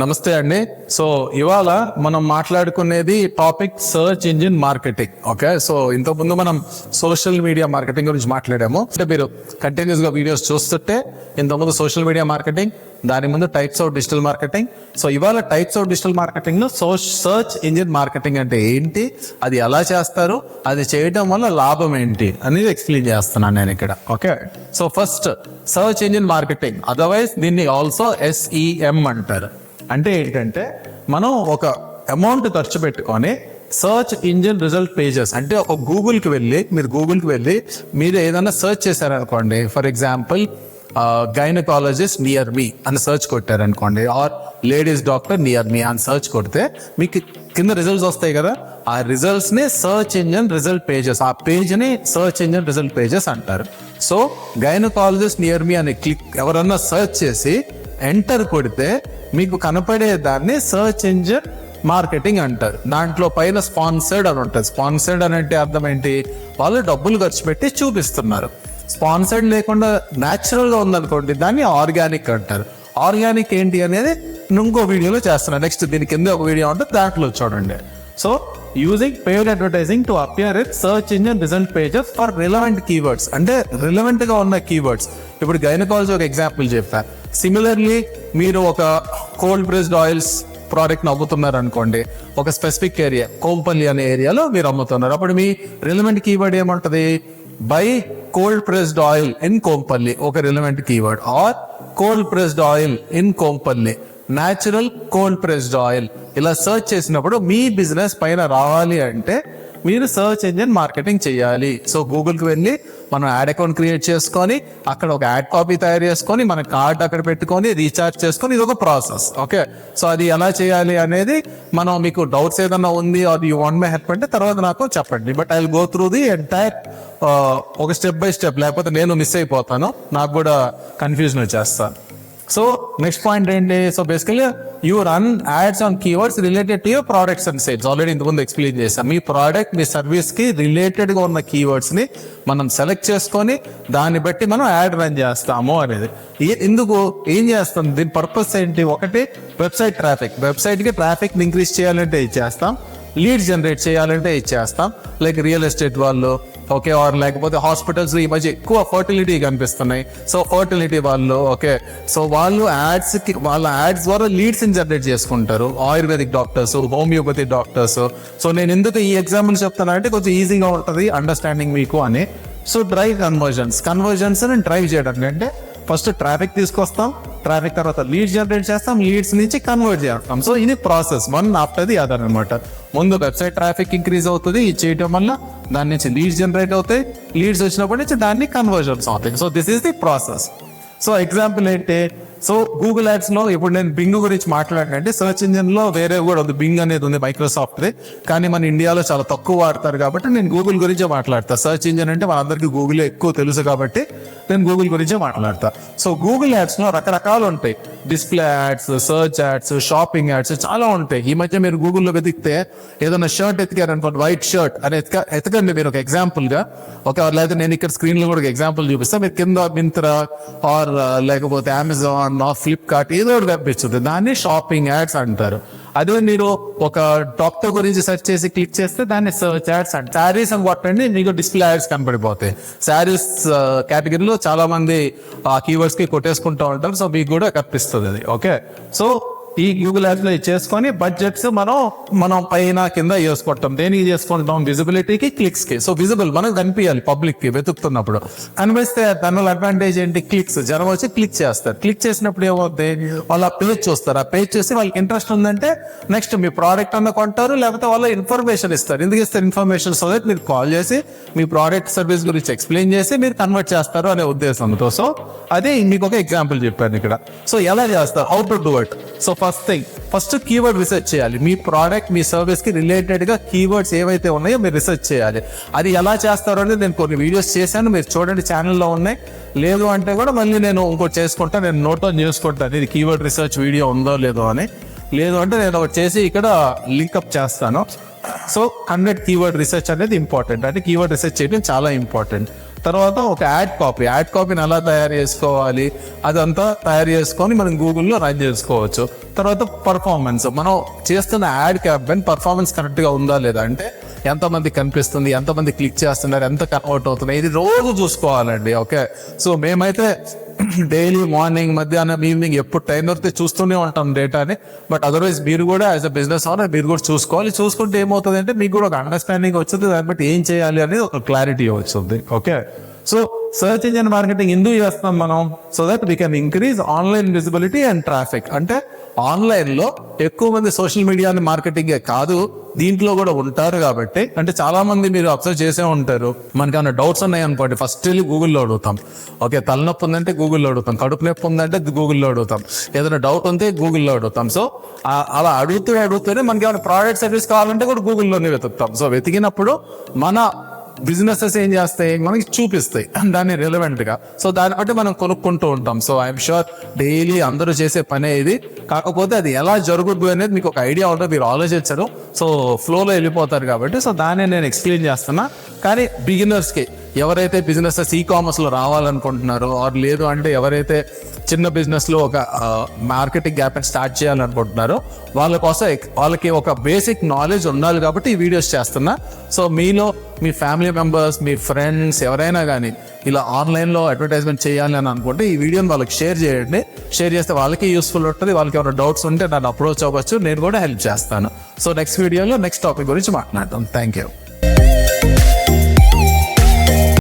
నమస్తే అండి. సో ఇవాళ మనం మాట్లాడుకునేది topic search engine marketing. Okay, so ఇంతకుముందు మనం సోషల్ మీడియా మార్కెటింగ్ గురించి మాట్లాడాము. అంటే మీరు కంటిన్యూస్ గా వీడియోస్ చూస్తుంటే ఇంతకుముందు సోషల్ మీడియా మార్కెటింగ్, దాని ముందు types of digital marketing. So ఇవాళ టైప్స్ ఆఫ్ డిజిటల్ మార్కెటింగ్ లో సర్చ్ ఇంజిన్ మార్కెటింగ్ అంటే ఏంటి, అది ఎలా చేస్తారు, అది చేయడం వల్ల లాభం ఏంటి అనేది ఎక్స్ప్లెయిన్ చేస్తున్నాను నేను ఇక్కడ. Okay, so first search engine marketing, otherwise దీన్ని ఆల్సో SEM అంటారు. అంటే ఏంటంటే మనం ఒక అమౌంట్ ఖర్చు పెట్టుకొని సర్చ్ ఇంజిన్ రిజల్ట్ పేజెస్, అంటే ఒక గూగుల్కి వెళ్ళి మీరు ఏదైనా సర్చ్ చేశారనుకోండి, for example gynaecologist near me అని సర్చ్ కొట్టారనుకోండి, or ladies doctor near me అని సర్చ్ కొడితే మీకు కింద రిజల్ట్స్ వస్తాయి కదా. ఆ రిజల్ట్స్ ని సర్చ్ ఇంజిన్ రిజల్ట్ పేజెస్, ఆ పేజ్ ని సర్చ్ ఇంజిన్ రిజల్ట్ పేజెస్ అంటారు. సో గైనకాలజిస్ట్ నియర్ మీ అని ఎవరన్నా సర్చ్ చేసి ఎంటర్ కొడితే మీకు కనపడే దాన్ని సర్చ్ ఇంజిన్ మార్కెటింగ్ అంటారు. దాంట్లో పైన స్పాన్సర్డ్ అని ఉంటుంది. స్పాన్సర్డ్ అని అంటే అర్థం ఏంటి, వాళ్ళు డబ్బులు ఖర్చు పెట్టి చూపిస్తున్నారు. స్పాన్సర్డ్ లేకుండా న్యాచురల్ గా ఉందనుకోండి, దాన్ని ఆర్గానిక్ అంటారు. ఆర్గానిక్ ఏంటి అనేది ఇంకో వీడియోలో చేస్తున్నాను. నెక్స్ట్ దీని కింద ఒక వీడియో ఉంటుంది, దాంట్లో చూడండి. So using paid advertising to appear in search engine result pages for relevant keywords, అంటే రిలవెంట్ గా ఉన్న కీవర్డ్స్. ఇప్పుడు గైనకాలజీ ఒక ఎగ్జాంపుల్ చెప్పారు. సిమిలర్లీ మీరు ఒక కోల్డ్ ప్రెస్డ్ ఆయిల్స్ ప్రోడక్ట్ అమ్ముతున్నారు అనుకోండి, ఒక స్పెసిఫిక్ ఏరియా కోంపల్లి అనే ఏరియాలో మీరు అమ్ముతున్నారు. అప్పుడు మీ రిలవెంట్ కీవర్డ్ ఏముంటది, buy cold pressed oil in Kompally ఒక relevant keyword, or cold pressed oil in Kompally, natural cold pressed oil. ఇలా సర్చ్ చేసినప్పుడు మీ బిజినెస్ పైన రావాలి అంటే మీరు సర్చ్ ఇంజిన్ మార్కెటింగ్ చేయాలి. సో గూగుల్కి వెళ్ళి మనం యాడ్ అకౌంట్ క్రియేట్ చేసుకొని అక్కడ ఒక యాడ్ కాపీ తయారు చేసుకొని మన కార్డ్ అక్కడ పెట్టుకొని రీఛార్జ్ చేసుకొని, ఇది ఒక ప్రాసెస్. ఓకే, సో అది ఎలా చేయాలి అనేది మనం, మీకు డౌట్స్ ఏదన్నా ఉంది అది యూ వాంట్ మై హెల్ప్ అంటే తర్వాత నాకు చెప్పండి. But I will go through the entire ఒక స్టెప్ బై స్టెప్, లేకపోతే నేను మిస్ అయిపోతాను, నాకు కూడా కన్ఫ్యూజన్ వచ్చేస్తాను. సో నెక్స్ట్ పాయింట్ ఏంటి, so basically you run ads on keywords related to your products and sales. Already ఇంతకుముందు ఎక్స్ప్లెయిన్ చేస్తాం. మీ ప్రోడక్ట్ మీ సర్వీస్ కి రిలేటెడ్ గా ఉన్న కీవర్డ్స్ ని మనం సెలెక్ట్ చేసుకొని దాన్ని బట్టి మనం యాడ్ రన్ చేస్తాము అనేది. ఎందుకు ఏం చేస్తాం, దీని పర్పస్ ఏంటి, ఒకటి వెబ్సైట్ ట్రాఫిక్. వెబ్సైట్ కి ట్రాఫిక్ ఇంక్రీజ్ చేయాలంటే ఇచ్చేస్తాం, లీడ్ జనరేట్ చేయాలంటే ఇచ్చేస్తాం. లైక్ రియల్ ఎస్టేట్ వాళ్ళు, ఓకే, ఆర్ లేకపోతే హాస్పిటల్స్ ఈ మధ్య ఎక్కువ ఫర్టిలిటీ కనిపిస్తున్నాయి. సో ఫర్టిలిటీ వాళ్ళు, ఓకే, సో వాళ్ళు వాళ్ళ యాడ్స్ ద్వారా లీడ్స్ జనరేట్ చేసుకుంటారు. Ayurvedic doctors, homeopathy doctors. So నేను ఎందుకు ఈ ఎగ్జాంపుల్ చెప్తాను అంటే కొంచెం ఈజీగా ఉంటుంది అండర్స్టాండింగ్ మీకు అని. సో డ్రైవ్ కన్వర్జన్స్ డ్రైవ్ చేయడానికి అంటే ఫస్ట్ ట్రాఫిక్ తీసుకొస్తాం, ట్రాఫిక్ తర్వాత లీడ్స్ జనరేట్ చేస్తాం, లీడ్స్ నుంచి కన్వర్ట్ చేస్తాం. సో ఇది process, one after the other అనమాట. ముందు వెబ్సైట్ ట్రాఫిక్ ఇంక్రీజ్ అవుతుంది, ఇది చేయడం వల్ల దాని నుంచి లీడ్స్ జనరేట్ అవుతాయి, లీడ్స్ వచ్చినప్పటి నుంచి దాన్ని కన్వర్జన్స్ అవుతాయి. So this is the process. So example ఏంటి, సో గూగుల్ యాడ్స్ లో ఇప్పుడు నేను బింగ్ గురించి మాట్లాడినంటే, సర్చ్ ఇంజిన్ లో వేరే కూడా ఉంది, బింగ్ అనేది ఉంది మైక్రోసాఫ్ట్ ది, కానీ మన ఇండియాలో చాలా తక్కువ వాడతారు కాబట్టి నేను గూగుల్ గురించే మాట్లాడతా. సర్చ్ ఇంజిన్ అంటే మనందరికీ గూగుల్ ఎక్కువ తెలుసు కాబట్టి నేను గూగుల్ గురించే మాట్లాడతా. సో గూగుల్ యాడ్స్ లో రకరకాలు ఉంటాయి, display ads, search ads, shopping ads చాలా ఉంటాయి. ఈ మధ్య మీరు గూగుల్లో వెతికితే ఏదైనా షర్ట్ ఎతికారనుకోండి, వైట్ షర్ట్ అని ఎతకండి మీరు ఒక ఎగ్జాంపుల్ గా. ఓకే, లేదా నేను ఇక్కడ స్క్రీన్ లో కూడా ఒక ఎగ్జాంపుల్ చూపిస్తాను, మీరు కింద మింత్రా ఆర్ లేకపోతే అమెజాన్, ఫ్లిప్కార్ట్ ఏదో ఒకటి కనిపిస్తుంది, దాన్ని షాపింగ్ యాడ్స్ అంటారు. అదే మీరు ఒక డాక్టర్ గురించి సెర్చ్ చేసి క్లిక్ చేస్తే దాన్ని సర్చ్ యాడ్స్ అంటారు. శారీస్ అని కొట్టండి, మీకు డిస్ప్లే యాడ్స్ కనపడిపోతాయి. శారీస్ కేటగిరీలో చాలా మంది ఆ కీవర్డ్స్ కి కొట్టేసుకుంటూ ఉంటారు, సో మీకు కూడా కనిపిస్తుంది అది. ఓకే, సో ఈ గూగుల్ యాడ్స్ లో చేసుకొని బడ్జెట్స్ మనం పైన కింద చేసుకుంటాం. దేనికి చేసుకుంటాం, విజిబిలిటీకి, క్లిక్స్ కి. సో విజిబుల్ మనకు కనిపించాలి పబ్లిక్ కి వెతుకుతున్నప్పుడు. కనిపిస్తే దానివల్ల అడ్వాంటేజ్ ఏంటి, క్లిక్స్. జనం వచ్చి క్లిక్ చేస్తారు. క్లిక్ చేసినప్పుడు ఏమవుతుంది, వాళ్ళు ఆ పేజ్ చూస్తారు. ఆ పేజ్ చూసి వాళ్ళకి ఇంట్రెస్ట్ ఉందంటే నెక్స్ట్ మీ ప్రోడక్ట్ అన్న కొంటారు, లేకపోతే వాళ్ళ ఇన్ఫర్మేషన్ ఇస్తారు. ఎందుకు ఇస్తారు ఇన్ఫర్మేషన్, సో దట్ మీరు కాల్ చేసి మీ ప్రోడక్ట్ సర్వీస్ గురించి ఎక్స్ప్లెయిన్ చేసి మీరు కన్వర్ట్ చేస్తారు అనే ఉద్దేశంతో. సో అదే మీకు ఒక ఎగ్జాంపుల్ చెప్పాను ఇక్కడ. సో ఎలా చేస్తారు, how to do it. So first keyword research చేయాలి. మీ ప్రోడక్ట్ మీ సర్వీస్ కి రిలేటెడ్ గా కీవర్డ్స్ ఏవైతే ఉన్నాయో మీరు రీసెర్చ్ చేయాలి. అది ఎలా చేస్తారో అనేది నేను కొన్ని వీడియోస్ చేశాను, మీరు చూడండి, ఛానల్లో ఉన్నాయి. లేదు అంటే కూడా మళ్ళీ నేను ఇంకోటి చేసుకుంటా, నేను నోట్ ఆన్ చేసుకుంటాను ఇది కీవర్డ్ రీసెర్చ్ వీడియో ఉందో లేదో అని. లేదు అంటే నేను ఒకటి చేసి ఇక్కడ లింక్అప్ చేస్తాను. సో 100 కీవర్డ్ రీసెర్చ్ అనేది ఇంపార్టెంట్, అంటే కీవర్డ్ రీసెర్చ్ చేయడం చాలా ఇంపార్టెంట్. తర్వాత ఒక యాడ్ కాపీని ఎలా తయారు చేసుకోవాలి అదంతా తయారు చేసుకొని మనం గూగుల్లో రన్ చేసుకోవచ్చు. తర్వాత పర్ఫార్మెన్స్, మనం చేస్తున్న యాడ్ క్యాంపెయిన్ పర్ఫార్మెన్స్ కరెక్ట్గా ఉందా లేదా, అంటే ఎంతమంది కనిపిస్తుంది, ఎంతమంది క్లిక్ చేస్తున్నారు, ఎంత కన్వర్ట్ అవుతున్నాయి, ఇది రోజు చూసుకోవాలండి. ఓకే, సో మేమైతే డైలీ మార్నింగ్, మధ్యాహ్నం, ఈవినింగ్ ఎప్పుడు టైం దొరికితే చూస్తూనే ఉంటాం డేటాని. బట్ అదర్వైజ్ మీరు కూడా యాజ్ అ బిజినెస్ ఓనర్ మీరు కూడా చూసుకోవాలి. చూసుకుంటే ఏమవుతుంది అంటే మీకు కూడా ఒక అండర్స్టాండింగ్ వచ్చింది, దాన్ని బట్టి ఏం చేయాలి అనేది ఒక క్లారిటీ వచ్చింది. Okay, so search engine marketing ఎందుకు చేస్తాం మనం? So that we can increase online visibility and traffic. అంటే ఆన్లైన్లో ఎక్కువ మంది సోషల్ మీడియాని మార్కెటింగే కాదు, దీంట్లో కూడా ఉంటారు కాబట్టి. అంటే చాలా మంది మీరు అబ్జర్వ్ చేసే ఉంటారు, మనకి ఏమైనా డౌట్స్ ఉన్నాయి అనుకోండి, ఫస్ట్ వెళ్ళి గూగుల్లో అడుగుతాం. ఓకే, తలనొప్పి ఉందంటే గూగుల్లో అడుగుతాం, కడుపు నొప్పి ఉందంటే గూగుల్లో అడుగుతాం, ఏదైనా డౌట్ ఉంటే గూగుల్లో అడుగుతాం. సో అలా అడుగుతూనే మనకి ఏమైనా ప్రోడక్ట్ సర్వీస్ కావాలంటే కూడా గూగుల్లోనే వెతుకుతాం. సో వెతికినప్పుడు మన బిజినెసెస్ ఏం చేస్తాయి, మనకి చూపిస్తాయి దాన్ని రిలవెంట్ గా. సో దాన్ని బట్టి మనం కొనుక్కుంటూ ఉంటాం. సో ఐఎమ్ షూర్ డైలీ అందరూ చేసే పనే ఇది. కాకపోతే అది ఎలా జరుగుద్దు అనేది మీకు ఒక ఐడియా ఉంటుంది, మీరు ఆలోచించరు, సో ఫ్లోలో వెళ్ళిపోతారు కాబట్టి. సో దాన్ని నేను ఎక్స్ప్లెయిన్ చేస్తున్నా. కానీ బిగినర్స్కి, ఎవరైతే బిజినెసెస్ ఈకామర్స్లో రావాలనుకుంటున్నారో, ఆర్ లేదు అంటే ఎవరైతే చిన్న బిజినెస్లో ఒక మార్కెటింగ్ క్యాంపెయిన్ స్టార్ట్ చేయాలనుకుంటున్నారో, వాళ్ళ కోసం వాళ్ళకి ఒక బేసిక్ నాలెడ్జ్ ఉండాలి కాబట్టి ఈ వీడియోస్ చేస్తున్నా. సో మీలో మీ ఫ్యామిలీ మెంబర్స్, మీ ఫ్రెండ్స్ ఎవరైనా కానీ ఇలా ఆన్లైన్లో అడ్వర్టైజ్మెంట్ చేయాలి అని అనుకుంటే ఈ వీడియోని వాళ్ళకి షేర్ చేయండి. షేర్ చేస్తే వాళ్ళకి యూస్ఫుల్ ఉంటుంది. వాళ్ళకి ఏమైనా డౌట్స్ ఉంటే నన్ను అప్రోచ్ అవ్వచ్చు, నేను కూడా హెల్ప్ చేస్తాను. సో నెక్స్ట్ వీడియోలో నెక్స్ట్ టాపిక్ గురించి మాట్లాడతాం. Thank you.